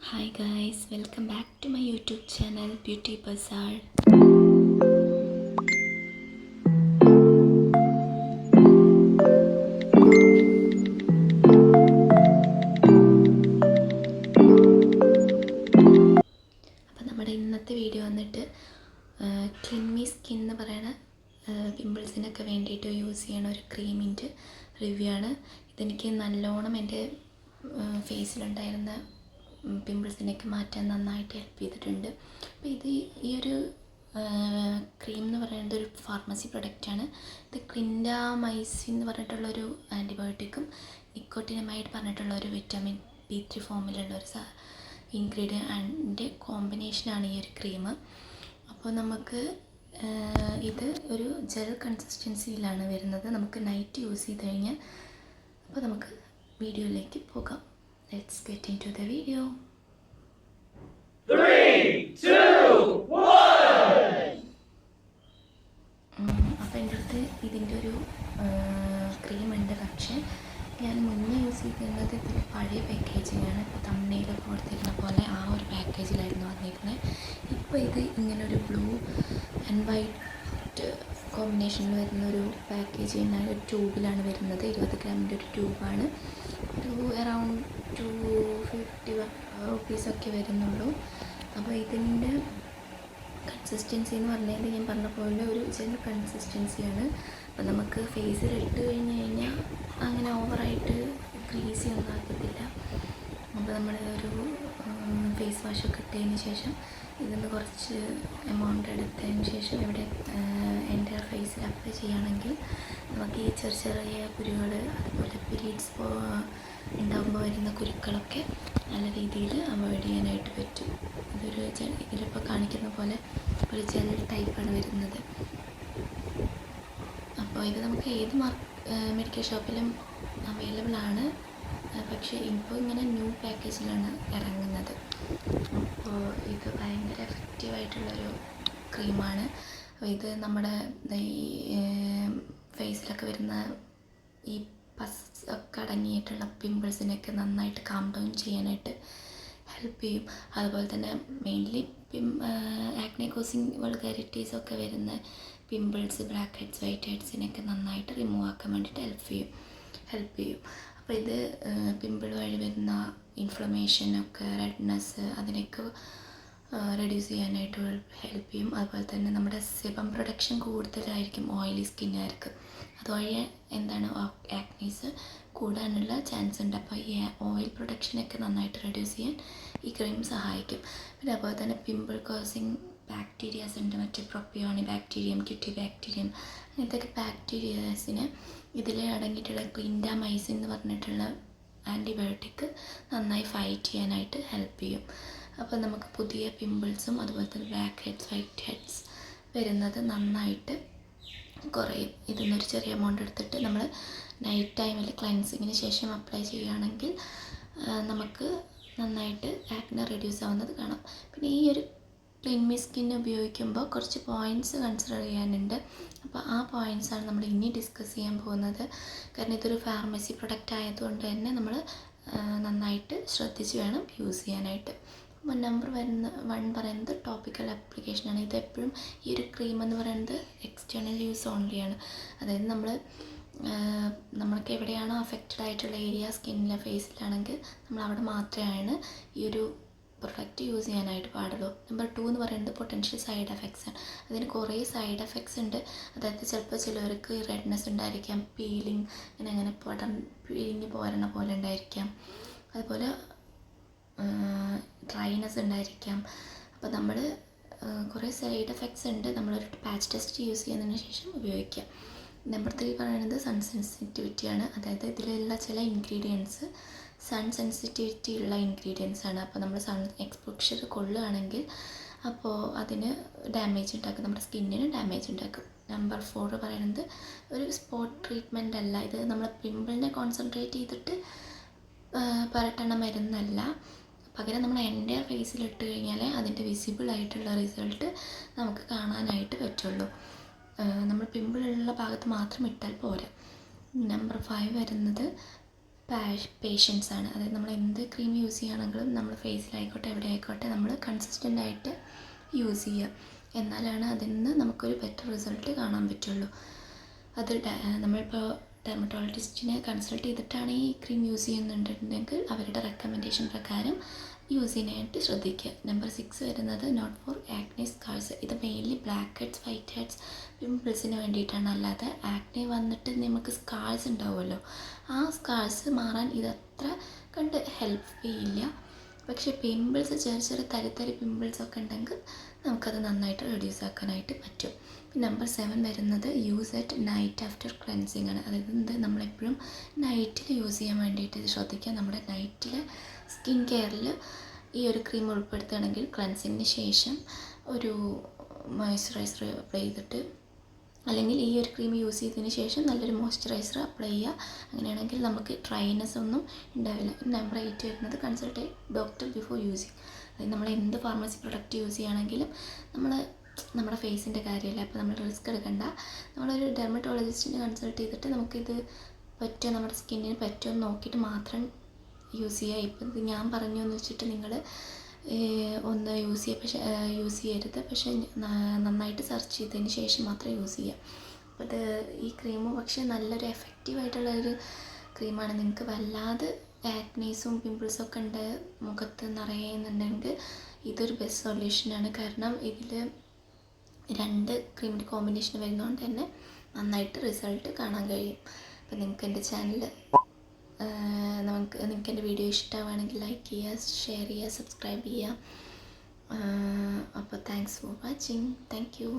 Hi guys, welcome back to my YouTube channel Beauty Bazaar. അപ്പോൾ നമ്മുടെ ഇന്നത്തെ video വന്നിട്ട് ക്ലിൻമി സ്കിൻ എന്ന് പറയുന്ന പിമ്പിൾസിനൊക്കെ വേണ്ടിയിട്ട് യൂസ് ചെയ്യണ ഒരു ക്രീമിൻ്റെ റിവ്യൂ ആണ്. ഇതെനിക്ക് നല്ലോണം എൻ്റെ ഫേസിലുണ്ടായിരുന്ന പിമ്പിൾസിനൊക്കെ മാറ്റാൻ നന്നായിട്ട് ഹെൽപ്പ് ചെയ്തിട്ടുണ്ട്. അപ്പോൾ ഈ ഒരു ക്രീം എന്ന് പറയുന്നത് ഒരു ഫാർമസി പ്രൊഡക്റ്റാണ്. ഇത് ക്ലിൻഡാമൈസിൻ എന്ന് പറഞ്ഞിട്ടുള്ളൊരു ആൻറ്റിബയോട്ടിക്കും നിക്കോട്ടിനമൈഡ് പറഞ്ഞിട്ടുള്ള ഒരു വിറ്റാമിൻ B3 ഫോമിലുള്ള ഒരു ഇൻഗ്രീഡിയൻ്റ് കോമ്പിനേഷനാണ് ഈ ഒരു ക്രീം. അപ്പോൾ നമുക്ക് ഇത് ഒരു ജെൽ കൺസിസ്റ്റൻസിയിലാണ് വരുന്നത്. നമുക്ക് നൈറ്റ് യൂസ് ചെയ്ത് കഴിഞ്ഞാൽ അപ്പോൾ നമുക്ക് വീഡിയോയിലേക്ക് പോകാം. Let's get into the video. 3, 2, 1. അപ്പോൾ എൻ്റെ അടുത്ത് ഇതിൻ്റെ ഒരു ക്രീം ഉണ്ട്. പക്ഷേ ഞാൻ മുന്നേ യൂസ് ചെയ്തിരുന്നത് ഇതിൻ്റെ പഴയ പാക്കേജിങ്ങാണ്. ഇപ്പോൾ തമ്മനയിലൊക്കെ കൊടുത്തിരുന്ന പോലെ ആ ഒരു പാക്കേജിലായിരുന്നു വന്നിരുന്നത്. ഇപ്പോൾ ഇത് ഇങ്ങനൊരു ബ്ലൂ ആൻഡ് വൈറ്റ് കോമ്പിനേഷനിൽ വരുന്ന ഒരു പാക്കേജിങ് ഒരു ട്യൂബിലാണ് വരുന്നത്. 20 ഗ്രാമിൻ്റെ ഒരു ട്യൂബാണ്. ഒരു അറൗണ്ട് 250 റുപ്പീസൊക്കെ വരുന്നുള്ളൂ. അപ്പോൾ ഇതിൻ്റെ കൺസിസ്റ്റൻസി എന്ന് പറഞ്ഞാൽ ഞാൻ പറഞ്ഞ പോലെ ഒരു ജെൽ കൺസിസ്റ്റൻസിയാണ്. അപ്പോൾ നമുക്ക് ഫേസിൽ ഇട്ട് കഴിഞ്ഞാൽ അങ്ങനെ ഓവറായിട്ട് ഗ്രീസി ഒന്നും ആക്കത്തില്ല. അപ്പോൾ നമ്മൾ ഒരു ഫേസ് വാഷൊക്കെ ഇട്ടതിന് ശേഷം ഇതിന്ന് കുറച്ച് എമൗണ്ട് എടുത്തതിന് ശേഷം ഇവിടെ എൻ്റെ ഫേസിൽ അപ്ലൈ ചെയ്യുകയാണെങ്കിൽ നമുക്ക് ഈ ചെറിയ ചെറിയ കുരുകൾ, അതുപോലെ പീരീഡ്സ് ഉണ്ടാകുമ്പോൾ വരുന്ന കുരുക്കളൊക്കെ നല്ല രീതിയിൽ അവോയ്ഡ് ചെയ്യാനായിട്ട് പറ്റും. ഇതൊരു ഇതിലിപ്പോൾ കാണിക്കുന്ന പോലെ ഒരു ജെൽ ടൈപ്പാണ് വരുന്നത്. അപ്പോൾ ഇത് നമുക്ക് ഏത് മെഡിക്കൽ ഷോപ്പിലും അവൈലബിൾ ആണ്. പക്ഷേ ഇപ്പോൾ ഇങ്ങനെ ന്യൂ പാക്കേജിലാണ് ഇറങ്ങുന്നത്. അപ്പോൾ ഇത് ഭയങ്കര എഫക്റ്റീവായിട്ടുള്ളൊരു ക്രീമാണ്. അപ്പോൾ ഇത് നമ്മുടെ ഈ ഫേസിലൊക്കെ വരുന്ന ഈ പസ് ഒക്കെ അടങ്ങിയിട്ടുള്ള പിമ്പിൾസിനൊക്കെ നന്നായിട്ട് കാം ഡൗൺ ചെയ്യാനായിട്ട് ഹെൽപ്പ് ചെയ്യും. അതുപോലെ തന്നെ മെയിൻലി ആക്നെ കോസിങ് വൾഗാരിറ്റീസൊക്കെ വരുന്ന പിമ്പിൾസ്, ബ്ലാക്ക് ഹെഡ്സ്, വൈറ്റ് ഹെഡ്സിനൊക്കെ നന്നായിട്ട് റിമൂവ് ആക്കാൻ വേണ്ടിയിട്ട് ഹെൽപ്പ് ചെയ്യും. അപ്പോൾ ഇത് പിമ്പിൾ വഴി വരുന്ന ഇൻഫ്ലമേഷനൊക്കെ, റെഡ്നെസ്, അതിനൊക്കെ റെഡ്യൂസ് ചെയ്യാനായിട്ട് ഹെൽപ്പ് ചെയ്യും. അതുപോലെ തന്നെ നമ്മുടെ സെബം പ്രൊഡക്ഷൻ കൂടുതലായിരിക്കും ഓയിലി സ്കിന്നുകാർക്ക്. അതുവഴി എന്താണ് ആക്നീസ് കൂടാനുള്ള ചാൻസ് ഉണ്ട്. അപ്പോൾ ഈ ഓയിൽ പ്രൊഡക്ഷനൊക്കെ നന്നായിട്ട് റെഡ്യൂസ് ചെയ്യാൻ ഈ ക്രീം സഹായിക്കും. പിന്നെ അതുപോലെ തന്നെ പിമ്പിൾ കോസിങ് ബാക്ടീരിയാസ് ഉണ്ട്, മറ്റേ പ്രൊപ്പിയോണി ബാക്ടീരിയം, ക്യൂട്ടി ബാക്ടീരിയം, അങ്ങനത്തെ ബാക്ടീരിയാസിന് ഇതിൽ അടങ്ങിയിട്ടുള്ള ക്ലിൻഡാമൈസിൻ എന്ന് പറഞ്ഞിട്ടുള്ള ആൻറ്റിബയോട്ടിക് നന്നായി ഫൈറ്റ് ചെയ്യാനായിട്ട് ഹെൽപ്പ് ചെയ്യും. അപ്പോൾ നമുക്ക് പുതിയ പിമ്പിൾസും അതുപോലെ തന്നെ ബ്ലാക്ക് ഹെഡ്സ്, വൈറ്റ് ഹെഡ്സ് വരുന്നത് നന്നായിട്ട് കുറയും. ഇതിന്നൊരു ചെറിയ എമൗണ്ട് എടുത്തിട്ട് നമ്മൾ നൈറ്റ് ടൈമിൽ ക്ലൻസിങ്ങിന് ശേഷം അപ്ലൈ ചെയ്യുകയാണെങ്കിൽ നമുക്ക് നന്നായിട്ട് ആക്നെ റെഡ്യൂസ് ആവുന്നത് കാണാം. പിന്നെ ഈ ഒരു ക്ലിൻമി സ്കിൻ ഉപയോഗിക്കുമ്പോൾ കുറച്ച് പോയിൻറ്റ്സ് കൺസിഡർ ചെയ്യാനുണ്ട്. അപ്പോൾ ആ പോയിൻറ്റ്സാണ് നമ്മൾ ഇനി ഡിസ്കസ് ചെയ്യാൻ പോകുന്നത്. കാരണം ഇതൊരു ഫാർമസി പ്രൊഡക്റ്റ് ആയതുകൊണ്ട് തന്നെ നമ്മൾ നന്നായിട്ട് ശ്രദ്ധിച്ച് വേണം യൂസ് ചെയ്യാനായിട്ട്. നമ്പർ 1 പറയുന്നത് ടോപ്പിക്കൽ ആപ്ലിക്കേഷനാണ്. ഇത് എപ്പോഴും ഈ ഒരു ക്രീം എന്ന് പറയുന്നത് എക്സ്റ്റേണൽ യൂസ് ഓൺലിയാണ്. അതായത് നമ്മൾക്ക് എവിടെയാണോ അഫക്റ്റഡ് ആയിട്ടുള്ള ഏരിയ സ്കിന്നിലെ ഫേസിലാണെങ്കിൽ നമ്മൾ അവിടെ മാത്രമാണ് ഈ ഒരു പ്രൊഡക്റ്റ് യൂസ് ചെയ്യാനായിട്ട് പാടുള്ളൂ. നമ്പർ 2 എന്ന് പറയുന്നത് പൊട്ടൻഷ്യൽ സൈഡ് എഫക്ട്സ് ആണ്. അതിന് കുറേ സൈഡ് എഫക്ട്സ് ഉണ്ട്. അതായത് ചിലപ്പോൾ ചിലവർക്ക് റെഡ്നെസ് ഉണ്ടായിരിക്കാം, പീലിങ് അങ്ങനെ പിഴിഞ്ഞ് പോരണ പോലെ ഉണ്ടായിരിക്കാം, അതുപോലെ ഡ്രൈനെസ് ഉണ്ടായിരിക്കാം. അപ്പോൾ നമ്മൾ കുറേ സൈഡ് എഫക്ട്സ് ഉണ്ട്. നമ്മളൊരു പാച്ച് ടെസ്റ്റ് യൂസ് ചെയ്യുന്നതിന് ശേഷം ഉപയോഗിക്കാം. നമ്പർ 3 പറയുന്നത് സൺ സെൻസിറ്റിവിറ്റിയാണ്. അതായത് ഇതിലുള്ള ചില ഇൻഗ്രീഡിയൻസ് സൺ സെൻസിറ്റിവിറ്റി ഉള്ള ഇൻഗ്രീഡിയൻസ് ആണ്. അപ്പോൾ നമ്മൾ സൺ എക്സ്പോഷർ കൊള്ളുകയാണെങ്കിൽ അപ്പോൾ അതിന് ഡാമേജ് ഉണ്ടാക്കും, നമ്മുടെ സ്കിന്നിന് ഡാമേജ് ഉണ്ടാക്കും. നമ്പർ 4 പറയുന്നത് ഒരു സ്പോട്ട് ട്രീറ്റ്മെൻ്റ് അല്ല. ഇത് നമ്മൾ പിമ്പിളിനെ കോൺസെൻട്രേറ്റ് ചെയ്തിട്ട് പരട്ടണ മരുന്നല്ല. പകരം നമ്മൾ എൻ്റെ ഫേസിലിട്ട് കഴിഞ്ഞാൽ അതിൻ്റെ വിസിബിൾ ആയിട്ടുള്ള റിസൾട്ട് നമുക്ക് കാണാനായിട്ട് പറ്റുള്ളൂ. നമ്മൾ പിമ്പിളുള്ള ഭാഗത്ത് മാത്രം ഇട്ടാൽ പോരാ. നമ്പർ 5 വരുന്നത് പേഷ്യൻസ് ആണ്. അതായത് നമ്മൾ എന്ത് ക്രീം യൂസ് ചെയ്യുകയാണെങ്കിലും നമ്മൾ ഫേസിലായിക്കോട്ടെ എവിടെ ആയിക്കോട്ടെ നമ്മൾ കൺസിസ്റ്റൻ്റ് ആയിട്ട് യൂസ് ചെയ്യുക. എന്നാലാണ് അതിൽ നിന്ന് നമുക്കൊരു ബെറ്റർ റിസൾട്ട് കാണാൻ പറ്റുള്ളൂ. അത് നമ്മളിപ്പോൾ ഡെർമറ്റോളജിസ്റ്റിനെ കൺസൾട്ട് ചെയ്തിട്ടാണ് ഈ ക്രീം യൂസ് ചെയ്യുന്നുണ്ടെങ്കിൽ അവരുടെ റെക്കമെൻഡേഷൻ പ്രകാരം യൂസ് ചെയ്യാനായിട്ട് ശ്രദ്ധിക്കുക. നമ്പർ 6 വരുന്നത് നോട്ട് ഫോർ ആക്നെ സ്കാർസ്. ഇത് mainly black heads, white heads, പിമ്പിൾസിന് വേണ്ടിയിട്ടാണ്. അല്ലാതെ ആക്നെ വന്നിട്ട് നമുക്ക് സ്കാർസ് ഉണ്ടാവുമല്ലോ, ആ സ്കാർസ് മാറാൻ ഇതത്ര കണ്ട് ഹെൽപ്പ് ചെയ്യില്ല. പക്ഷേ പിമ്പിൾസ്, ചെറിയ തരി പിമ്പിൾസൊക്കെ ഉണ്ടെങ്കിൽ നമുക്കത് നന്നായിട്ട് റെഡ്യൂസ് ആക്കാനായിട്ട് പറ്റും. നമ്പർ 7 വരുന്നത് use at night after cleansing ആണ്. അതായത് നമ്മളെപ്പോഴും നൈറ്റിൽ യൂസ് ചെയ്യാൻ വേണ്ടിയിട്ട് ഇത് ശ്രദ്ധിക്കുക. നമ്മുടെ നൈറ്റിൽ സ്കിൻ കെയറിൽ ഈ ഒരു ക്രീം ഉൾപ്പെടുത്തുകയാണെങ്കിൽ ക്ലെൻസിങ്ങിന് ശേഷം ഒരു മോയ്സ്ചറൈസർ അപ്ലൈ ചെയ്തിട്ട്, അല്ലെങ്കിൽ ഈ ഒരു ക്രീം യൂസ് ചെയ്തതിന് ശേഷം നല്ലൊരു മോയ്സ്ചറൈസർ അപ്ലൈ ചെയ്യുക. അങ്ങനെയാണെങ്കിൽ നമുക്ക് ഡ്രൈനെസ് ഒന്നും ഉണ്ടാവില്ല. നമ്പർ 8 വരുന്നത് കൺസൾട്ട് ഡോക്ടർ ബിഫോർ യൂസിങ്. അതായത് നമ്മൾ എന്ത് ഫാർമസി പ്രൊഡക്റ്റ് യൂസ് ചെയ്യുകയാണെങ്കിലും നമ്മുടെ ഫേസിൻ്റെ കാര്യമല്ല, അപ്പോൾ നമ്മൾ റിസ്ക് എടുക്കണ്ട. നമ്മളൊരു ഡെർമറ്റോളജിസ്റ്റിനെ കൺസൾട്ട് ചെയ്തിട്ട് നമുക്കിത് പറ്റുമോ, നമ്മുടെ സ്കിന്നിന് പറ്റുമോ എന്ന് നോക്കിയിട്ട് മാത്രം യൂസ് ചെയ്യുക. ഇപ്പം ഇത് ഞാൻ പറഞ്ഞു എന്ന് വെച്ചിട്ട് നിങ്ങൾ ഒന്ന് യൂസ് ചെയ്യരുത്. പക്ഷേ നന്നായിട്ട് സെർച്ച് ചെയ്തതിന് ശേഷം മാത്രം യൂസ് ചെയ്യുക. അപ്പോൾ ഈ ക്രീം പക്ഷേ നല്ലൊരു എഫക്റ്റീവായിട്ടുള്ളൊരു ക്രീമാണ്. നിങ്ങൾക്ക് വല്ലാതെ ആക്നീസും പിമ്പിൾസും ഒക്കെ ഉണ്ട് മുഖത്ത് നിറയുന്നുണ്ടെങ്കിൽ ഇതൊരു ബെസ്റ്റ് സൊല്യൂഷനാണ്. കാരണം ഇതിൽ 2 ക്രീമിൻ്റെ കോമ്പിനേഷൻ വരുന്നതുകൊണ്ട് തന്നെ നന്നായിട്ട് റിസൾട്ട് കാണാൻ കഴിയും. അപ്പോൾ നിങ്ങൾക്ക് എൻ്റെ ചാനൽ നിങ്ങൾക്ക് എൻ്റെ വീഡിയോ ഇഷ്ടമാണെങ്കിൽ ലൈക്ക് ചെയ്യുക, ഷെയർ ചെയ്യുക, സബ്സ്ക്രൈബ് ചെയ്യുക. അപ്പോൾ thanks for watching. Thank you.